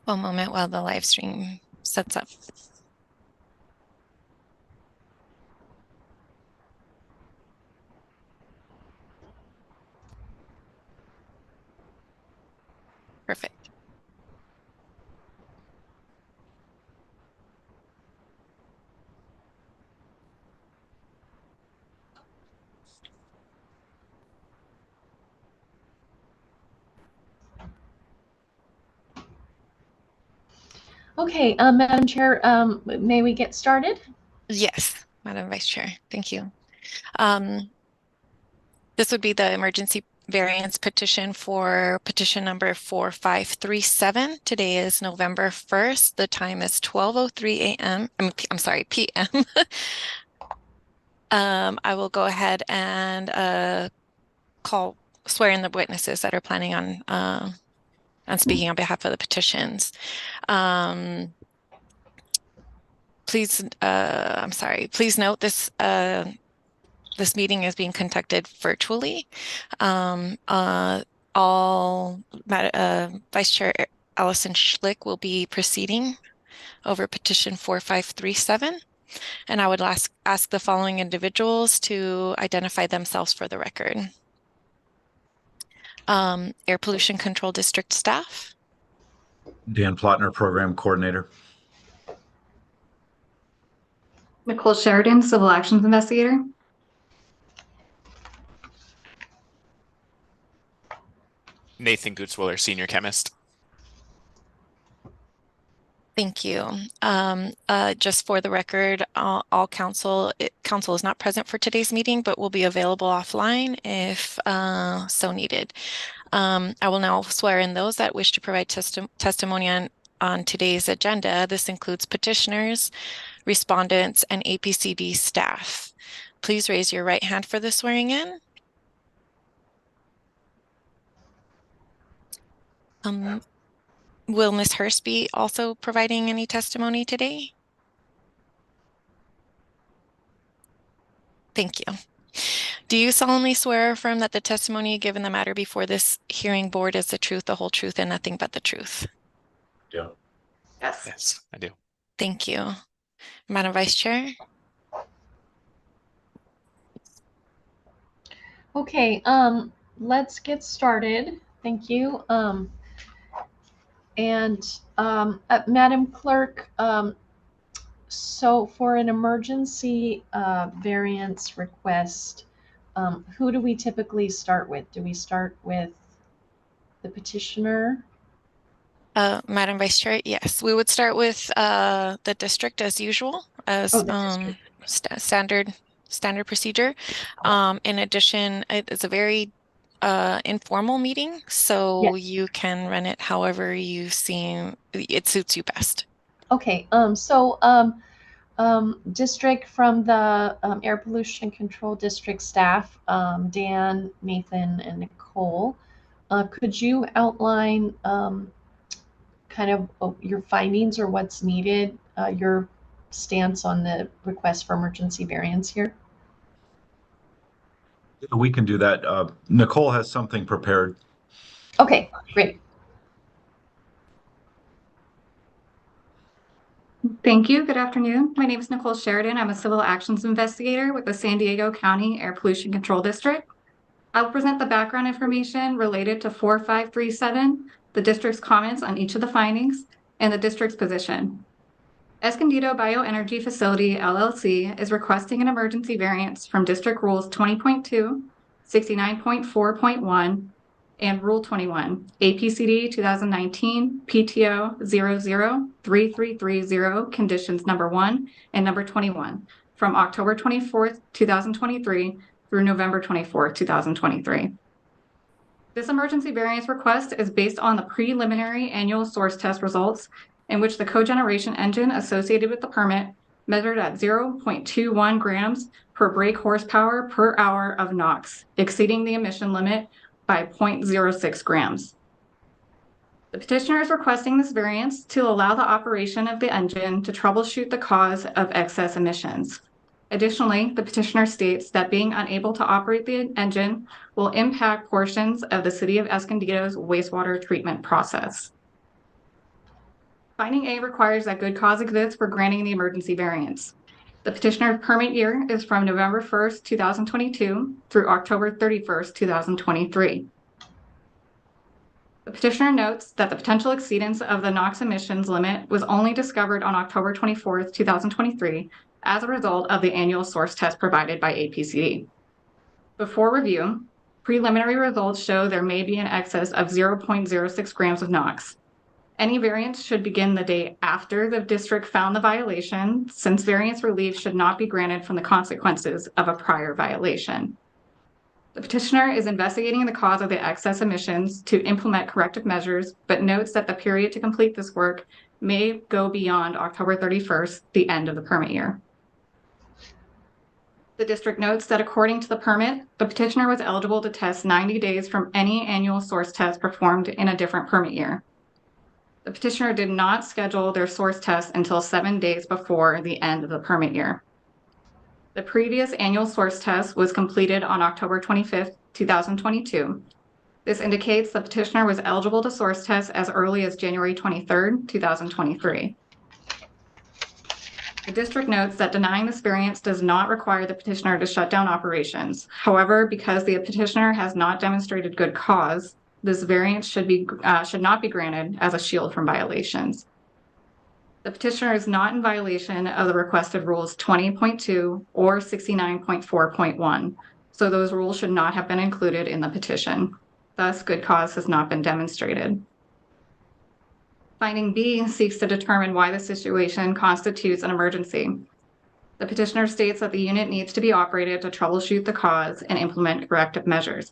One moment while the live stream sets up. Perfect. Okay, Madam Chair, may we get started? Yes, Madam Vice Chair, thank you. This would be the emergency variance petition for petition number 4537. Today is November 1st. The time is 12:03 a.m. I'm sorry, p.m. I will go ahead and swear in the witnesses that are planning on speaking on behalf of the petitions. Please note this meeting is being conducted virtually. Vice Chair Allison Schlick will be proceeding over petition 4537. And I would ask the following individuals to identify themselves for the record. Air Pollution Control District staff. Dan Plotner, Program Coordinator. Nicole Sheridan, Civil Actions Investigator. Nathan Gutzwiller, Senior Chemist. Thank you. Just for the record, all council is not present for today's meeting, but will be available offline if so needed. I will now swear in those that wish to provide testimony on today's agenda. This includes petitioners, respondents, and APCD staff. Please raise your right hand for the swearing in. Will Ms. Hurst be also providing any testimony today? Thank you. Do you solemnly swear or affirm that the testimony given the matter before this hearing board is the truth, the whole truth, and nothing but the truth? Yeah. Yes. Yes, I do. Thank you. Madam Vice Chair? Okay, let's get started. Thank you. Madam Clerk, so for an emergency variance request, who do we typically start with? Do we start with the petitioner? Madam Vice Chair, yes, we would start with the district as usual, as standard procedure. In addition, it is a very informal meeting, so Yes. you can run it however it suits you best. Okay, district from the Air Pollution Control District staff, Dan, Nathan, and Nicole. Could you outline kind of your findings or what's needed, your stance on the request for emergency variance here? We can do that. Nicole has something prepared. Okay, great. Thank you. Good afternoon. My name is Nicole Sheridan. I'm a Civil Actions Investigator with the San Diego County Air Pollution Control District. I'll present the background information related to 4537, the district's comments on each of the findings, and the district's position. Escondido Bioenergy Facility, LLC, is requesting an emergency variance from District Rules 20.2, 69.4.1, and Rule 21, APCD 2019 PTO 003330, conditions number 1 and number 21, from October 24th, 2023 through November 24th, 2023. This emergency variance request is based on the preliminary annual source test results, in which the cogeneration engine associated with the permit measured at 0.21 grams per brake horsepower per hour of NOx, exceeding the emission limit by 0.06 grams. The petitioner is requesting this variance to allow the operation of the engine to troubleshoot the cause of excess emissions. Additionally, the petitioner states that being unable to operate the engine will impact portions of the City of Escondido's wastewater treatment process. Finding A requires that good cause exists for granting the emergency variance. The petitioner's permit year is from November 1st, 2022 through October 31st, 2023. The petitioner notes that the potential exceedance of the NOx emissions limit was only discovered on October 24th, 2023 as a result of the annual source test provided by APCD. Before review, preliminary results show there may be an excess of 0.06 grams of NOx. Any variance should begin the day after the district found the violation, since variance relief should not be granted from the consequences of a prior violation. The petitioner is investigating the cause of the excess emissions to implement corrective measures, but notes that the period to complete this work may go beyond October 31st, the end of the permit year. The district notes that according to the permit, the petitioner was eligible to test 90 days from any annual source test performed in a different permit year. The petitioner did not schedule their source test until 7 days before the end of the permit year. The previous annual source test was completed on October 25th, 2022. This indicates the petitioner was eligible to source test as early as January 23rd, 2023. The district notes that denying this variance does not require the petitioner to shut down operations. However, because the petitioner has not demonstrated good cause, this variance should not be granted as a shield from violations. The petitioner is not in violation of the requested rules 20.2 or 69.4.1, so those rules should not have been included in the petition. Thus, good cause has not been demonstrated. Finding B seeks to determine why the situation constitutes an emergency. The petitioner states that the unit needs to be operated to troubleshoot the cause and implement corrective measures.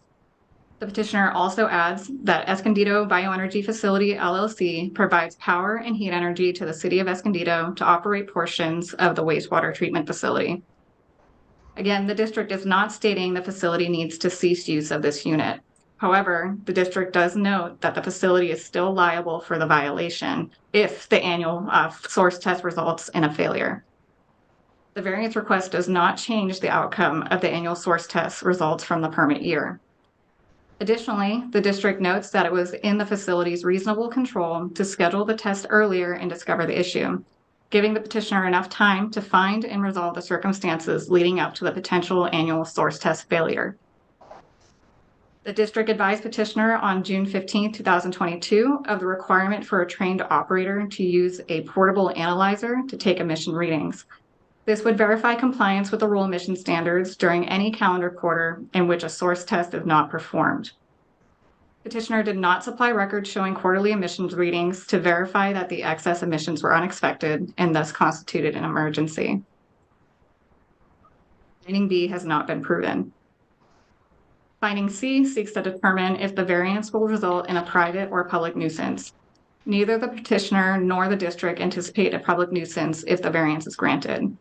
The petitioner also adds that Escondido Bioenergy Facility, LLC provides power and heat energy to the city of Escondido to operate portions of the wastewater treatment facility. Again, the district is not stating the facility needs to cease use of this unit. However, the district does note that the facility is still liable for the violation if the annual source test results in a failure. The variance request does not change the outcome of the annual source test results from the permit year. Additionally, the district notes that it was in the facility's reasonable control to schedule the test earlier and discover the issue, giving the petitioner enough time to find and resolve the circumstances leading up to the potential annual source test failure. The district advised petitioner on June 15, 2022 of the requirement for a trained operator to use a portable analyzer to take emission readings. This would verify compliance with the rule emission standards during any calendar quarter in which a source test is not performed. Petitioner did not supply records showing quarterly emissions readings to verify that the excess emissions were unexpected and thus constituted an emergency. Finding B has not been proven. Finding C seeks to determine if the variance will result in a private or public nuisance. Neither the petitioner nor the district anticipate a public nuisance if the variance is granted.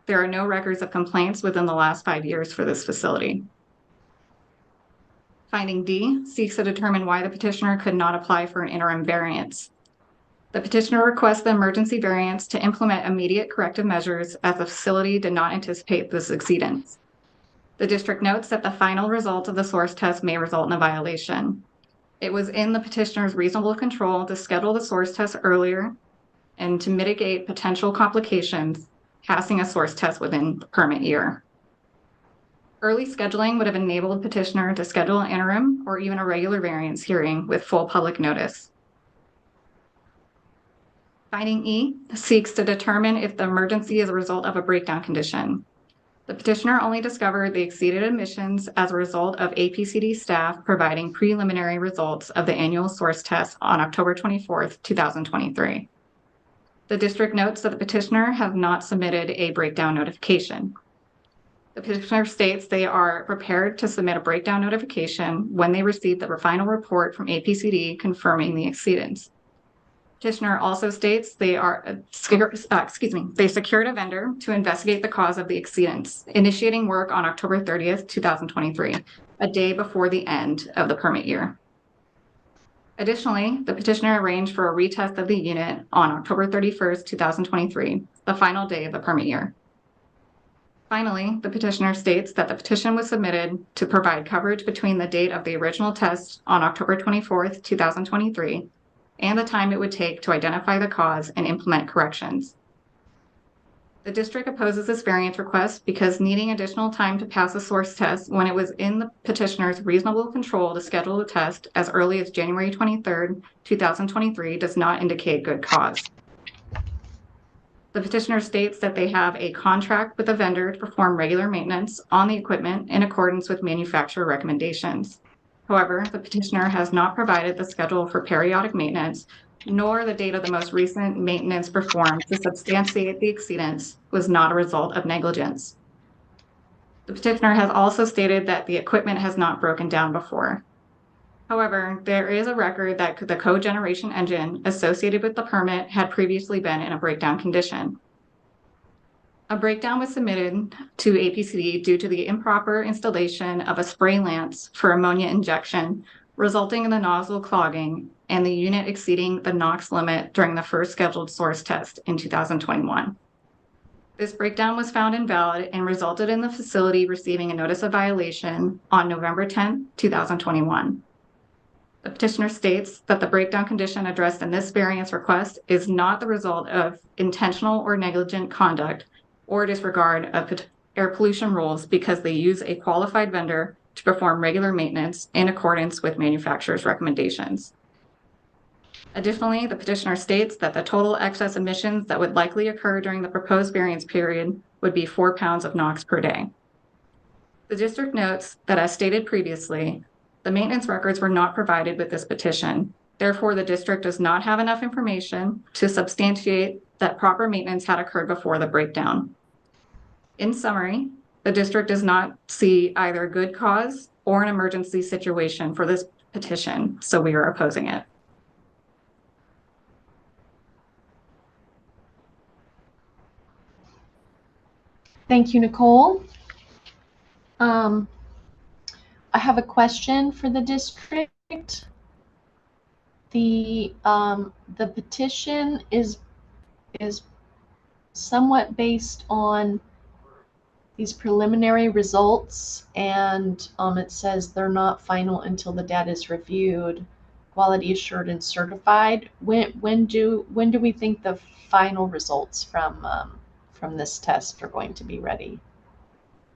There are no records of complaints within the last 5 years for this facility. Finding D seeks to determine why the petitioner could not apply for an interim variance. The petitioner requests the emergency variance to implement immediate corrective measures as the facility did not anticipate this exceedance. The district notes that the final result of the source test may result in a violation. It was in the petitioner's reasonable control to schedule the source test earlier and to mitigate potential complications passing a source test within the permit year. Early scheduling would have enabled the petitioner to schedule an interim or even a regular variance hearing with full public notice. Finding E seeks to determine if the emergency is a result of a breakdown condition. The petitioner only discovered the exceeded emissions as a result of APCD staff providing preliminary results of the annual source test on October 24th, 2023. The district notes that the petitioner have not submitted a breakdown notification. The petitioner states they are prepared to submit a breakdown notification when they receive the final report from APCD confirming the exceedance. Petitioner also states they secured a vendor to investigate the cause of the exceedance, initiating work on October 30th, 2023, a day before the end of the permit year. Additionally, the petitioner arranged for a retest of the unit on October 31st, 2023, the final day of the permit year. Finally, the petitioner states that the petition was submitted to provide coverage between the date of the original test on October 24th, 2023, and the time it would take to identify the cause and implement corrections. The district opposes this variance request because needing additional time to pass a source test when it was in the petitioner's reasonable control to schedule the test as early as January 23rd, 2023 does not indicate good cause. The petitioner states that they have a contract with a vendor to perform regular maintenance on the equipment in accordance with manufacturer recommendations. However, the petitioner has not provided the schedule for periodic maintenance, nor the date of the most recent maintenance performed to substantiate the exceedance was not a result of negligence. The petitioner has also stated that the equipment has not broken down before. However, there is a record that the cogeneration engine associated with the permit had previously been in a breakdown condition. A breakdown was submitted to APCD due to the improper installation of a spray lance for ammonia injection, resulting in the nozzle clogging and the unit exceeding the NOx limit during the first scheduled source test in 2021. This breakdown was found invalid and resulted in the facility receiving a notice of violation on November 10, 2021. The petitioner states that the breakdown condition addressed in this variance request is not the result of intentional or negligent conduct or disregard of air pollution rules because they use a qualified vendor to perform regular maintenance in accordance with manufacturer's recommendations. Additionally, the petitioner states that the total excess emissions that would likely occur during the proposed variance period would be 4 pounds of NOx per day. The district notes that, as stated previously, the maintenance records were not provided with this petition. Therefore, the district does not have enough information to substantiate that proper maintenance had occurred before the breakdown. In summary, the district does not see either good cause or an emergency situation for this petition, so we are opposing it. Thank you, Nicole. I have a question for the district. The petition is somewhat based on these preliminary results, and it says they're not final until the data is reviewed, quality assured and certified. When do we think the final results from this test are going to be ready?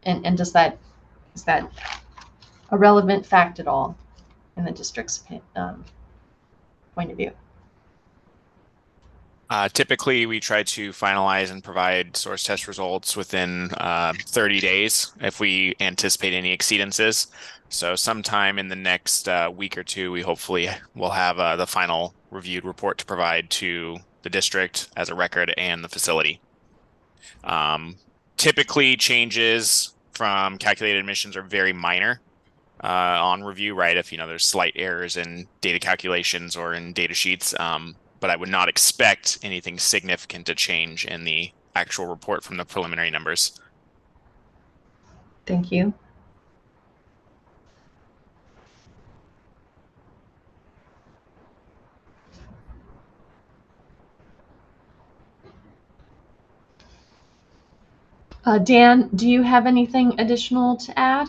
And is that a relevant fact at all in the district's point of view? Typically, we try to finalize and provide source test results within 30 days if we anticipate any exceedances. So sometime in the next week or two, we hopefully will have the final reviewed report to provide to the district as a record and the facility. Typically, changes from calculated emissions are very minor on review, right? If there's slight errors in data calculations or in data sheets. But I would not expect anything significant to change in the actual report from the preliminary numbers. Thank you. Dan, do you have anything additional to add?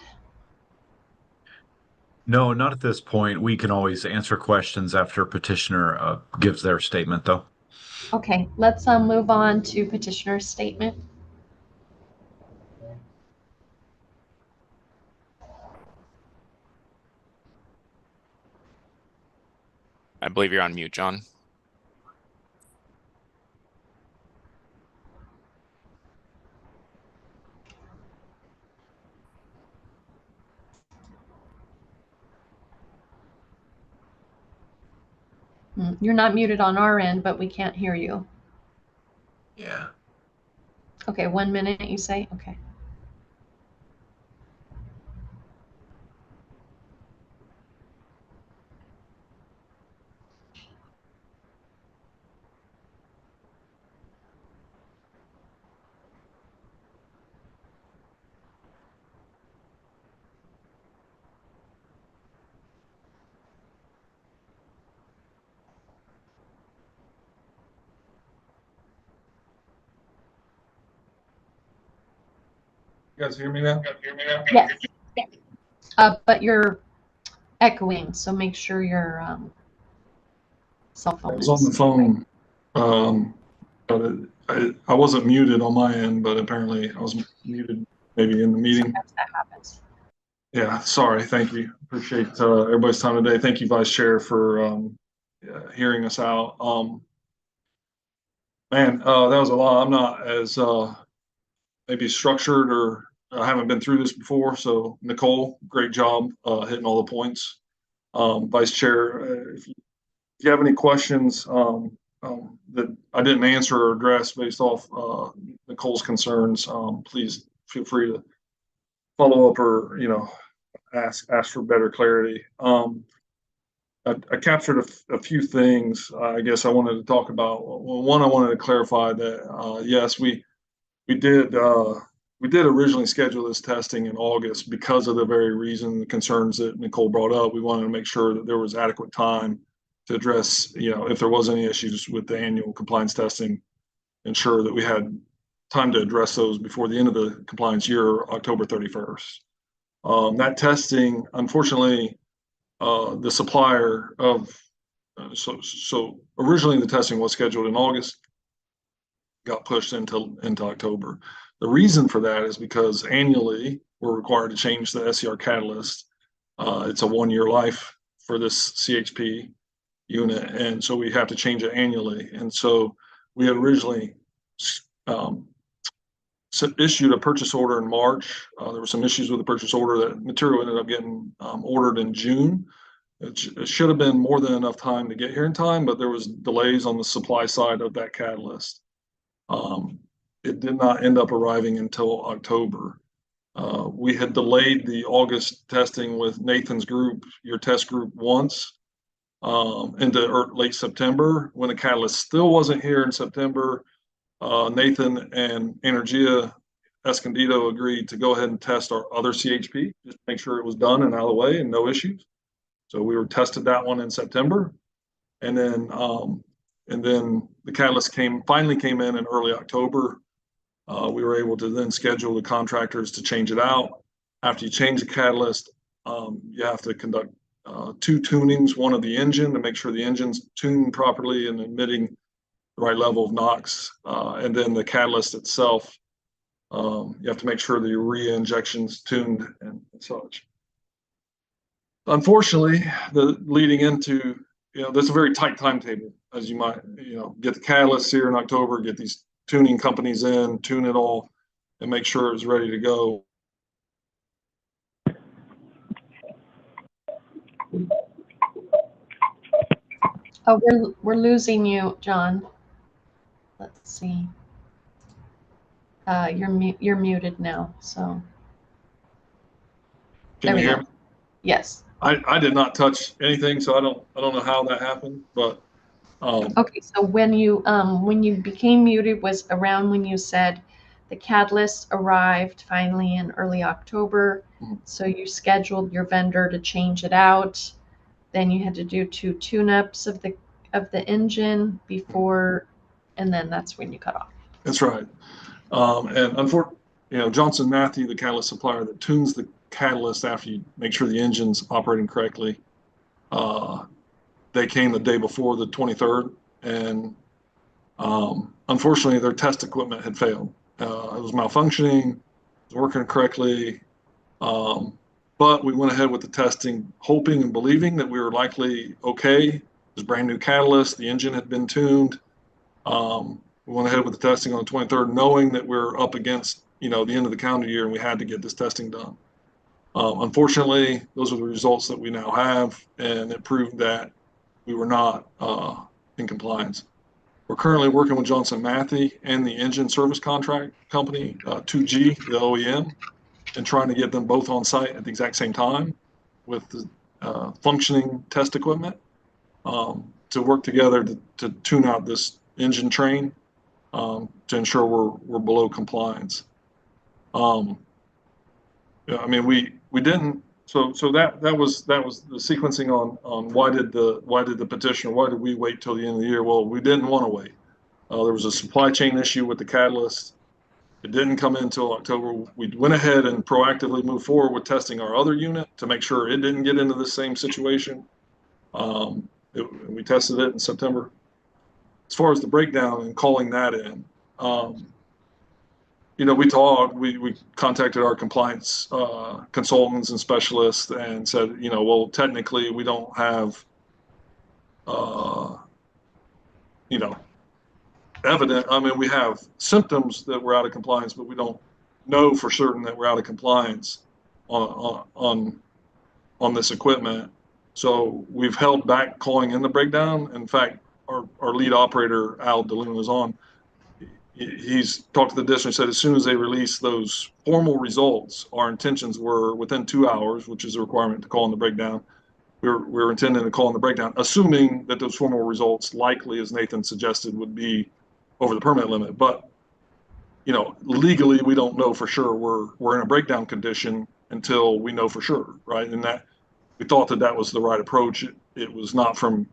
No, not at this point. We can always answer questions after petitioner gives their statement, though. Okay, let's move on to petitioner's statement. I believe you're on mute, John. You're not muted on our end, but we can't hear you. Yeah. Okay, 1 minute, you say? Okay. You guys hear me now? Yes. But you're echoing, so make sure you're cell I phone was on the is. phone, but I wasn't muted on my end, but apparently I was muted maybe in the meeting. Sometimes that happens. Yeah, sorry. Thank you. Appreciate everybody's time today. Thank you, Vice Chair, for hearing us out. Man, that was a lot. I'm not as maybe structured, or I haven't been through this before. So Nicole, great job hitting all the points. Vice Chair, if you have any questions that I didn't answer or address based off Nicole's concerns, please feel free to follow up or ask for better clarity. I captured a few things. I guess I wanted to talk about. Well, one, I wanted to clarify that yes, we did originally schedule this testing in August because of the very reason, the concerns that Nicole brought up. We wanted to make sure that there was adequate time to address, if there was any issues with the annual compliance testing, ensure that we had time to address those before the end of the compliance year, October 31st. That testing, unfortunately, the supplier of, so originally the testing was scheduled in August, got pushed into October. The reason for that is because annually we're required to change the SCR catalyst. It's a 1-year life for this CHP unit, and so we have to change it annually. And so we had originally issued a purchase order in March. There were some issues with the purchase order. That material ended up getting ordered in June. It should have been more than enough time to get here in time, but there was delays on the supply side of that catalyst. It did not end up arriving until October. We had delayed the August testing with Nathan's group, your test group, once into late September. When the catalyst still wasn't here in September, Nathan and Energia Escondido agreed to go ahead and test our other CHP, just to make sure it was done and out of the way and no issues. So we tested that one in September, and then the catalyst finally came in early October. We were able to then schedule the contractors to change it out. After you change the catalyst, you have to conduct 2 tunings, one of the engine to make sure the engine's tuned properly and emitting the right level of NOx, and then the catalyst itself. You have to make sure the urea injection's tuned and such. Unfortunately, leading into, that's a very tight timetable, as you might, get the catalyst here in October, get these tuning companies in, tune it all, and make sure it's ready to go. Oh, we're losing you, John. Let's see. You're muted now. So. Can you hear me? Yes. I did not touch anything, so I don't know how that happened, but. Okay, so when you became muted was around when you said the catalyst arrived finally in early October. Mm-hmm. So you scheduled your vendor to change it out. Then you had to do 2 tune-ups of the engine before, and then that's when you cut off. That's right. And unfortunately, Johnson Matthey, the catalyst supplier that tunes the catalyst after you make sure the engine's operating correctly, they came the day before the 23rd, and unfortunately their test equipment had failed. It was malfunctioning, it was working correctly, but we went ahead with the testing, hoping and believing that we were likely okay. It was brand new catalyst, the engine had been tuned. We went ahead with the testing on the 23rd, knowing that we're up against, the end of the calendar year, and we had to get this testing done. Unfortunately, those are the results that we now have, and it proved that we were not in compliance. We're currently working with Johnson Matthey and the engine service contract company, 2G, the OEM, and trying to get them both on site at the exact same time with the functioning test equipment to work together to tune out this engine train to ensure we're below compliance. We didn't. So that was the sequencing on why did the petitioner, why did we wait till the end of the year? Well, we didn't want to wait. There was a supply chain issue with the catalyst. It didn't come in until October. We went ahead and proactively moved forward with testing our other unit to make sure it didn't get into the same situation. We we tested it in September. As far as the breakdown and calling that in, you know, we contacted our compliance consultants and specialists and said, you know, well, technically we don't have, you know, I mean, we have symptoms that we're out of compliance, but we don't know for certain that we're out of compliance on this equipment. So we've held back calling in the breakdown. In fact, our lead operator, Al DeLuna, is on. He's talked to the district and said as soon as they release those formal results, our intentions were within 2 hours, which is a requirement to call in the breakdown. We're intending to call in the breakdown, assuming that those formal results likely, as Nathan suggested, would be over the permit limit. But, you know, legally, we don't know for sure we're in a breakdown condition until we know for sure, right? And that we thought that was the right approach. It was not from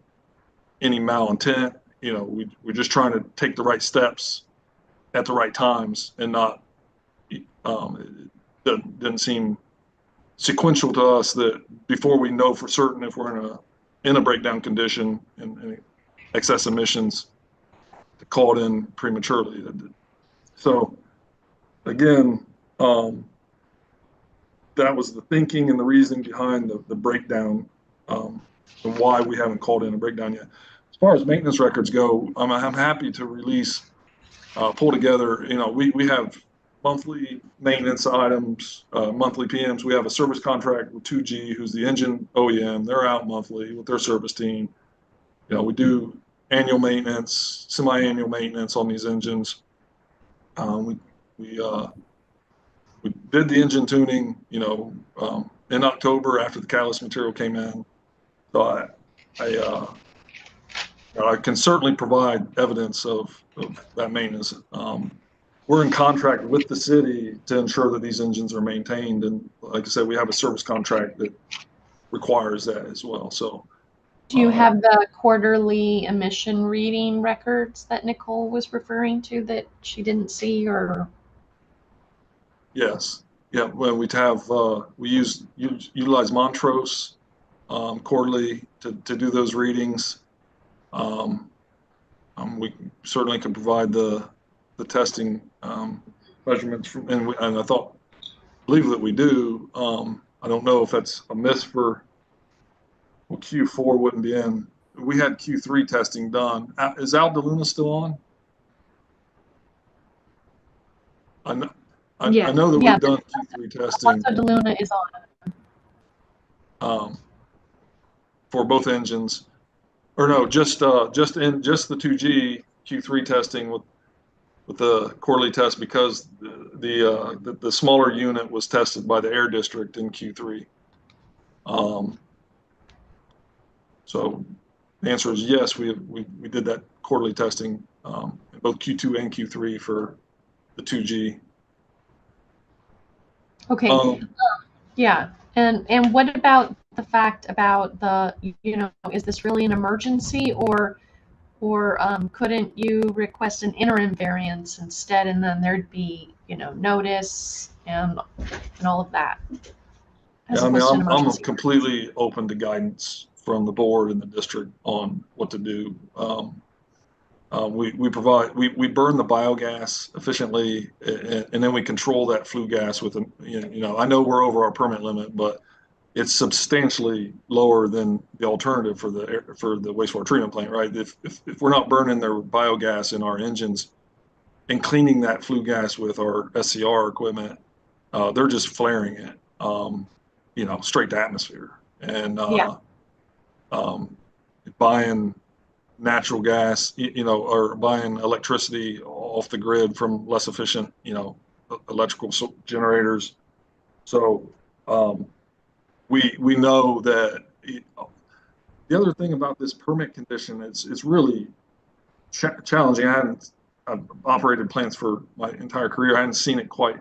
any malintent. You know, we're just trying to take the right steps at the right times and not, it didn't seem sequential to us that before we know for certain if we're in a breakdown condition and excess emissions, to call it in prematurely. So again, that was the thinking and the reasoning behind the breakdown, and why we haven't called in a breakdown yet. As far as maintenance records go, I'm happy to release, pull together, you know, we have monthly maintenance items, monthly PMs. We have a service contract with 2G, who's the engine OEM. They're out monthly with their service team. You know, we do annual maintenance, semi-annual maintenance on these engines. We did the engine tuning, you know, in October after the catalyst material came in. So I can certainly provide evidence of that maintenance. We're in contract with the city to ensure that these engines are maintained. And like I said, we have a service contract that requires that as well. So do you have the quarterly emission reading records that Nicole was referring to that she didn't see? Or yes. Yeah, well, we utilize Montrose quarterly to do those readings. We certainly can provide the testing measurements and I believe that we do. I don't know if that's a miss for, well, Q4 wouldn't be in. We had Q3 testing done. Is Al DeLuna still on? I know that we've done Q3 testing. Also, DeLuna is on. For both engines, or no, just the 2G Q3 testing with the quarterly test, because the smaller unit was tested by the Air District in Q3. So the answer is yes, we did that quarterly testing in both Q2 and Q3 for the 2G. okay. Yeah, and what about the fact about the, you know, is this really an emergency, or couldn't you request an interim variance instead, and then there'd be, you know, notice and all of that? Yeah, I mean, I'm completely open to guidance from the board and the district on what to do. We burn the biogas efficiently, and then we control that flue gas with you know, I know we're over our permit limit, but it's substantially lower than the alternative for the wastewater treatment plant, right? If we're not burning their biogas in our engines and cleaning that flue gas with our SCR equipment, they're just flaring it, you know, straight to atmosphere. And buying natural gas, you know, or buying electricity off the grid from less efficient, you know, electrical generators. So we know that the other thing about this permit condition, it's really challenging. I've operated plants for my entire career. I hadn't seen it quite.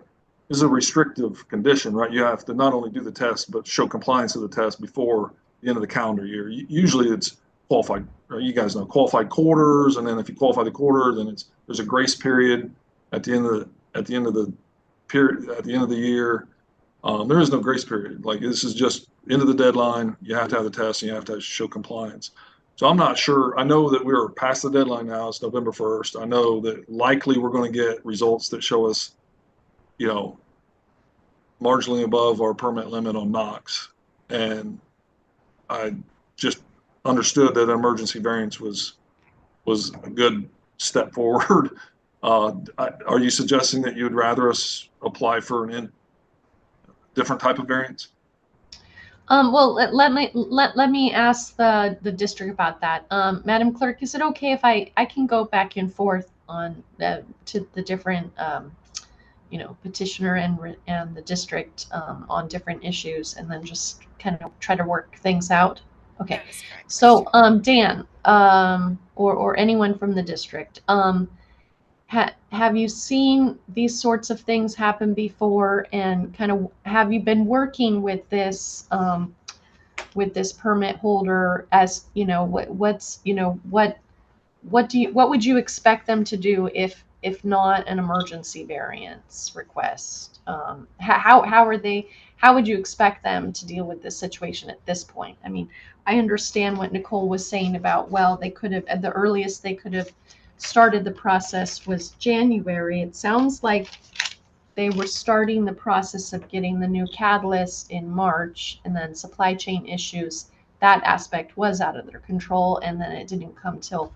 This is a restrictive condition, right? You have to not only do the test, but show compliance to the test before the end of the calendar year. Usually it's qualified, you guys know, qualified quarters, and then if you qualify the quarter, then there's a grace period at the end of the year. There is no grace period. Like, this is just end of the deadline. You have to have the test and you have to show compliance. So I'm not sure. I know that we're past the deadline now. It's November 1st. I know that likely we're going to get results that show us, marginally above our permit limit on NOx. And I just understood that emergency variance was a good step forward. Are you suggesting that you'd rather us apply for different type of variance? Well, let me ask the district about that. Madam Clerk, is it okay if I can go back and forth on to the different petitioner and the district on different issues, and then just kind of try to work things out? Okay. That is correct. So Dan, or anyone from the district, have you seen these sorts of things happen before, and kind of have you been working with this permit holder, as what would you expect them to do if not an emergency variance request? How would you expect them to deal with this situation at this point? I mean, I understand what Nicole was saying about, well, they could have, at the earliest they could have started the process was January. It sounds like they were starting the process of getting the new catalyst in March, and then supply chain issues, that aspect was out of their control, and then it didn't come till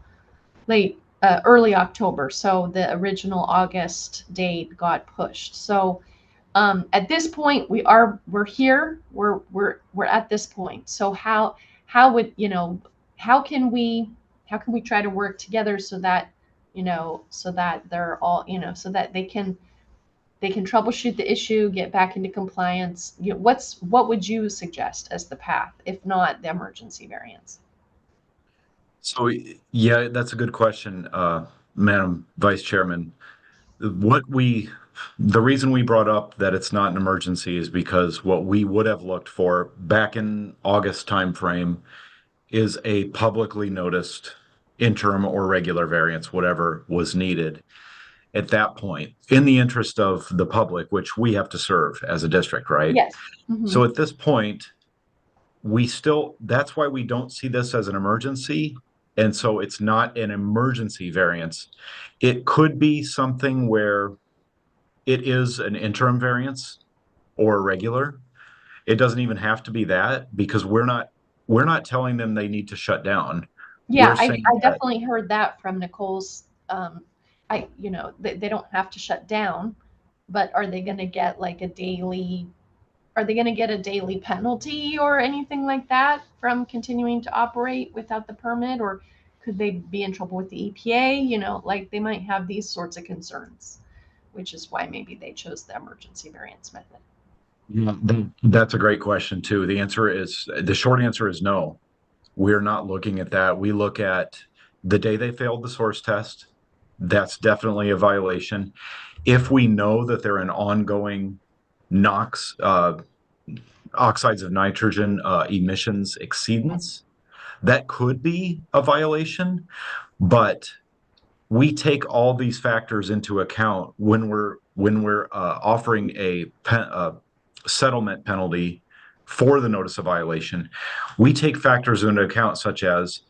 early October. So the original August date got pushed. So at this point, we're at this point. So how can we try to work together so that they're all, so that they can troubleshoot the issue, get back into compliance? What would you suggest as the path, if not the emergency variance? So, yeah, that's a good question, Madam Vice Chairman. The reason we brought up that it's not an emergency is because what we would have looked for back in August timeframe is a publicly noticed interim or regular variance, whatever was needed at that point, in the interest of the public, which we have to serve as a district, right? Yes. Mm-hmm. So at this point, that's why we don't see this as an emergency. And so it's not an emergency variance. It could be something where it is an interim variance or a regular. It doesn't even have to be that, because we're not telling them they need to shut down. Yeah, I definitely heard that from Nicole's. They don't have to shut down, but are they going to get a daily penalty or anything like that from continuing to operate without the permit? Or could they be in trouble with the EPA? They might have these sorts of concerns, which is why maybe they chose the emergency variance method. Yeah, that's a great question too. The short answer is no. We're not looking at that. We look at the day they failed the source test. That's definitely a violation. If we know that they're an ongoing NOx, oxides of nitrogen emissions exceedance, that could be a violation. But we take all these factors into account when we're offering a settlement penalty for the notice of violation. We take factors into account such as,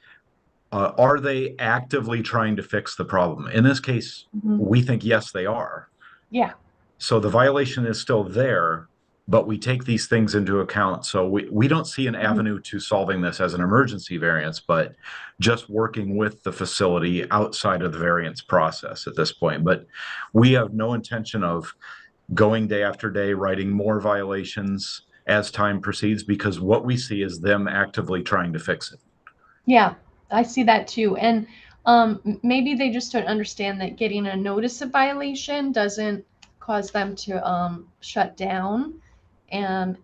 are they actively trying to fix the problem? In this case, we think yes, they are. Yeah. So the violation is still there, but we take these things into account. So we don't see an avenue to solving this as an emergency variance, but just working with the facility outside of the variance process at this point. But we have no intention of going day after day, writing more violations as time proceeds, because what we see is them actively trying to fix it. Yeah, I see that too. And maybe they just don't understand that getting a notice of violation doesn't cause them to shut down. And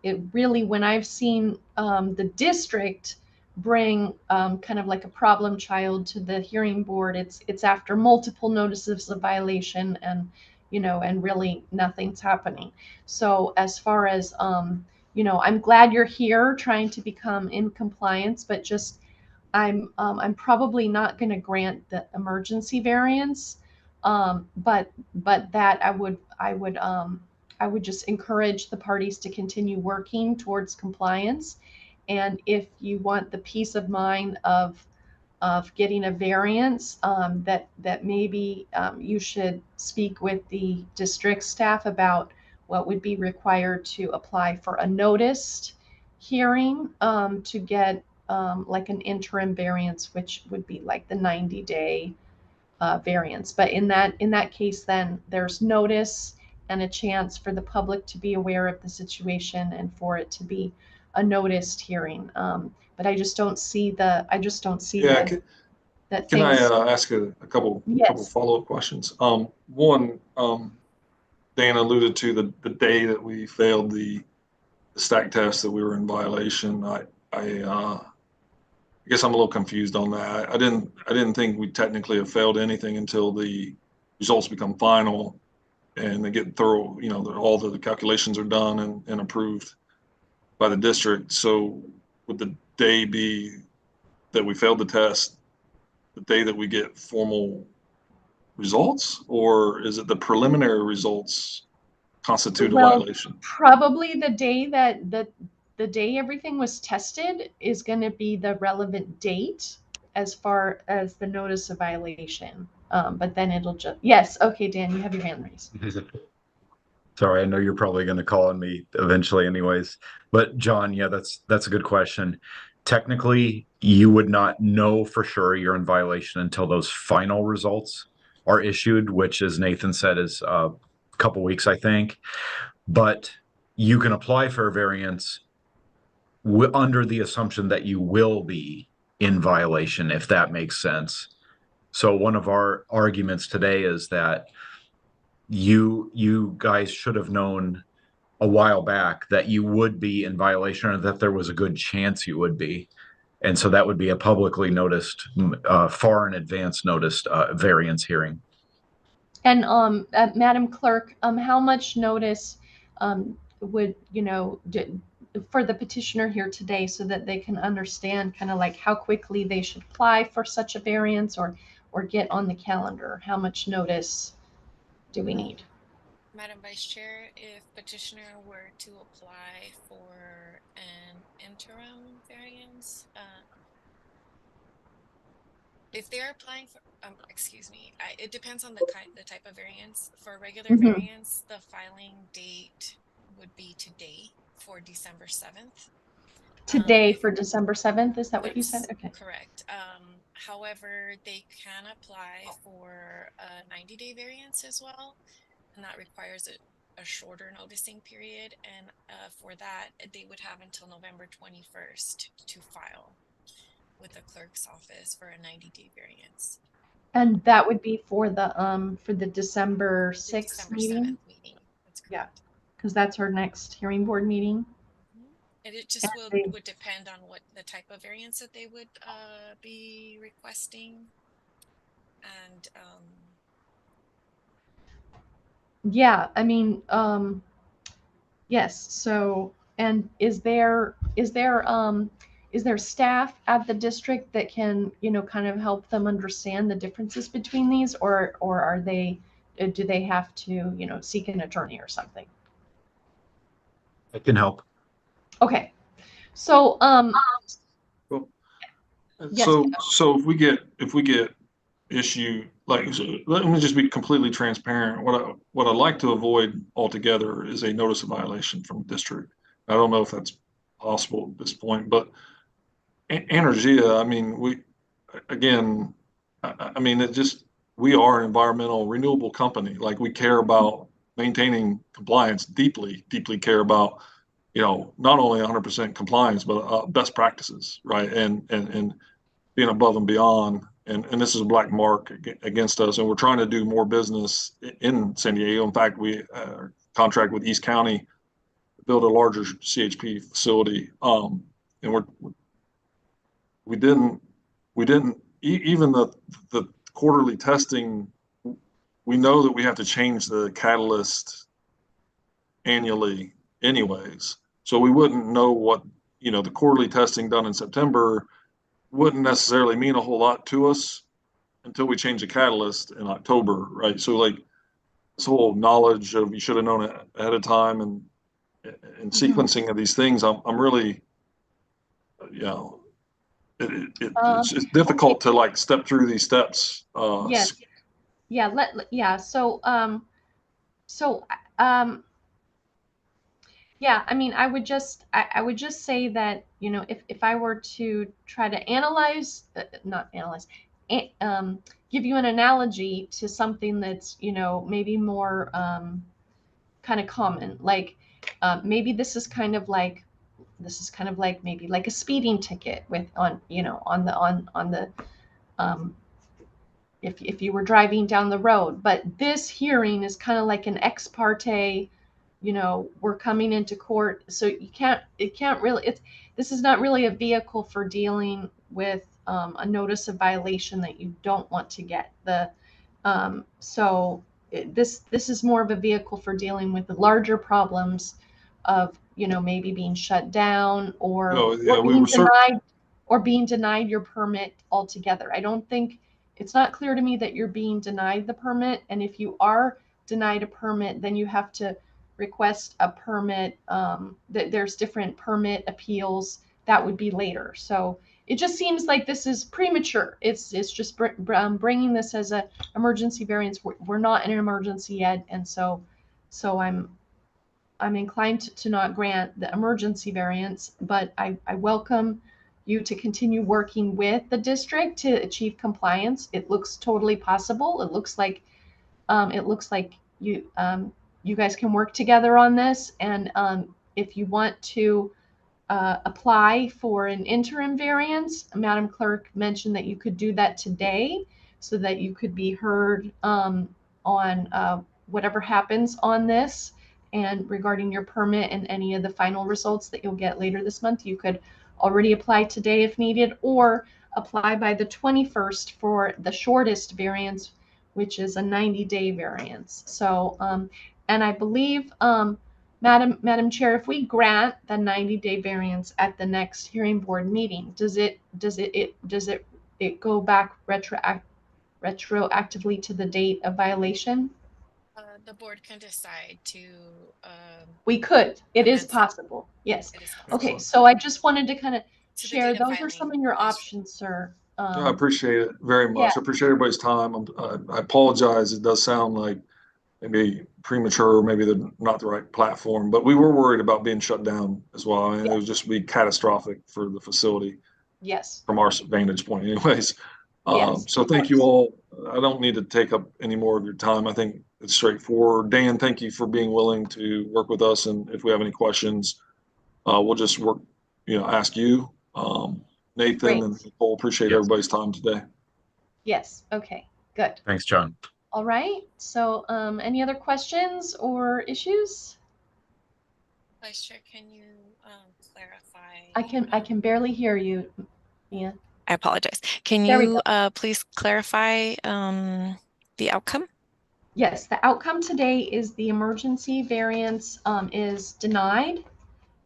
it really, when I've seen the district bring kind of like a problem child to the hearing board, it's after multiple notices of violation, and and really nothing's happening. So as far as I'm glad you're here trying to become in compliance, but just I'm probably not going to grant the emergency variance, but that I would just encourage the parties to continue working towards compliance, And if you want the peace of mind of getting a variance, that maybe you should speak with the district staff about what would be required to apply for a noticed hearing to get like an interim variance, which would be like the 90-day variance. But in that case, then there's notice and a chance for the public to be aware of the situation and for it to be a noticed hearing. But I just don't see Yeah, that can I things. ask a couple Yes. follow-up questions? One, Dan alluded to the day that we failed the stack test that we were in violation. I guess I'm a little confused on that. I didn't think we technically have failed anything until the results become final and they get thorough, all the calculations are done and approved by the district. So would the day be that we failed the test, the day that we get formal results, or is it the preliminary results constitute a Well, violation? probably the day that the day everything was tested is going to be the relevant date as far as the notice of violation. But then it'll just, yes. Okay, Dan, you have your hand raised. Sorry, I know you're probably going to call on me eventually anyways. But John, yeah, that's a good question. Technically, you would not know for sure you're in violation until those final results are issued, which, as Nathan said, is a couple weeks, I think. But you can apply for a variance under the assumption that you will be in violation, if that makes sense. So one of our arguments today is that you guys should have known a while back that you would be in violation or that there was a good chance you would be. And so that would be a publicly noticed, far in advance noticed variance hearing. And Madam Clerk, how much notice would for the petitioner here today, so that they can understand kind of like how quickly they should apply for such a variance or get on the calendar? How much notice do we need? Madam Vice Chair, if petitioner were to apply for an interim variance, if they're applying for, excuse me, it depends on the type of variance. For a regular variance, the filing date would be today for December 7th. Today for December 7th, is that what you said? Okay. Correct. However, they can apply for a 90-day variance as well, and that requires a shorter noticing period. And for that, they would have until November 21st to file with the clerk's office for a 90-day variance. And that would be for the December 6th December meeting? 7th meeting. That's correct. Yeah, because that's our next hearing board meeting. And it just would depend on what the type of variance that they would be requesting. And yeah, I mean, yes. So, and is there staff at the district that can, kind of help them understand the differences between these, or are they, do they have to, seek an attorney or something? I can help. Okay. So, Well, yes. so if we get issue, like, so let me just be completely transparent. What I'd like to avoid altogether is a notice of violation from the district. I don't know if that's possible at this point, but Energia, I mean, we are an environmental renewable company. Like, we care about maintaining compliance deeply care about, not only 100% compliance, but best practices, right? And being above and beyond. And this is a black mark against us. And we're trying to do more business in San Diego. In fact, we contract with East County to build a larger CHP facility. And we didn't even the quarterly testing, we know that we have to change the catalyst annually anyways. So we wouldn't know what, the quarterly testing done in September wouldn't necessarily mean a whole lot to us until we change the catalyst in October, right? So, like, this whole knowledge of you should have known it ahead of time and sequencing of these things, I'm really you know, it's difficult to like step through these steps. Yes. Yeah. Yeah, I mean, I would just say that, you know, if I were to try to analyze, not analyze, give you an analogy to something that's, you know, maybe more kind of common, like maybe this is kind of like maybe like a speeding ticket on the if you were driving down the road. But this hearing is kind of like an ex parte, you know, we're coming into court. So this is not really a vehicle for dealing with a notice of violation that you don't want to get. This is more of a vehicle for dealing with the larger problems of, you know, maybe being shut down or being denied your permit altogether. I don't think it's not clear to me that you're being denied the permit. And if you are denied a permit, then you have to request a permit. There's different permit appeals that would be later. So it just seems like this is premature. It's just bringing this as an emergency variance. We're not in an emergency yet, and so I'm inclined to not grant the emergency variance. But I welcome you to continue working with the district to achieve compliance. It looks totally possible. It looks like you guys can work together on this. And if you want to apply for an interim variance, Madam Clerk mentioned that you could do that today so that you could be heard on whatever happens on this. And regarding your permit and any of the final results that you'll get later this month, you could already apply today if needed, or apply by the 21st for the shortest variance, which is a 90-day variance. So, and I believe, Madam Chair, if we grant the 90-day variance at the next hearing board meeting, does it go back retroactively to the date of violation? The board can decide to. We could. It is possible. Yes. Okay. So I just wanted to kind of share. Those are some of your options, sir. I appreciate it very much. I appreciate everybody's time. I apologize. It does sound like maybe premature, or maybe they're not the right platform, but we were worried about being shut down as well. I mean, it would just be catastrophic for the facility. Yes. From our vantage point anyways. Yes, so thank you all. I don't need to take up any more of your time. I think it's straightforward. Dan, thank you for being willing to work with us. And if we have any questions, we'll just ask you, Nathan. Great. And Nicole, appreciate everybody's time today. Yes. Okay, good. Thanks, John. All right. So any other questions or issues? Vice Chair, can you clarify? I can barely hear you, Mia. I apologize. Can you please clarify the outcome? Yes, the outcome today is the emergency variance is denied.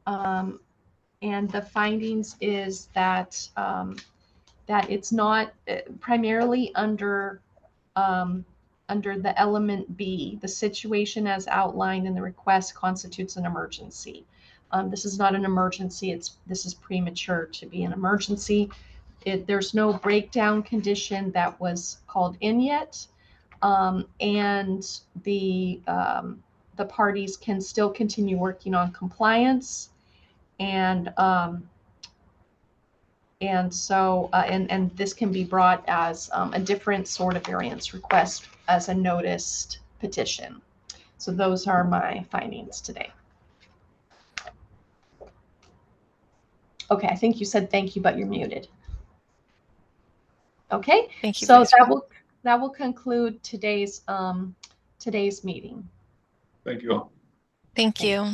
And the findings is that that it's not primarily under the element B, the situation as outlined in the request constitutes an emergency. This is not an emergency. This is premature to be an emergency. There's no breakdown condition that was called in yet, and the parties can still continue working on compliance, and this can be brought as a different sort of variance request as a noticed petition. So those are my findings today. Okay, I think you said thank you, but you're muted. Okay, thank you. So that will conclude today's meeting. Thank you all. Thank you.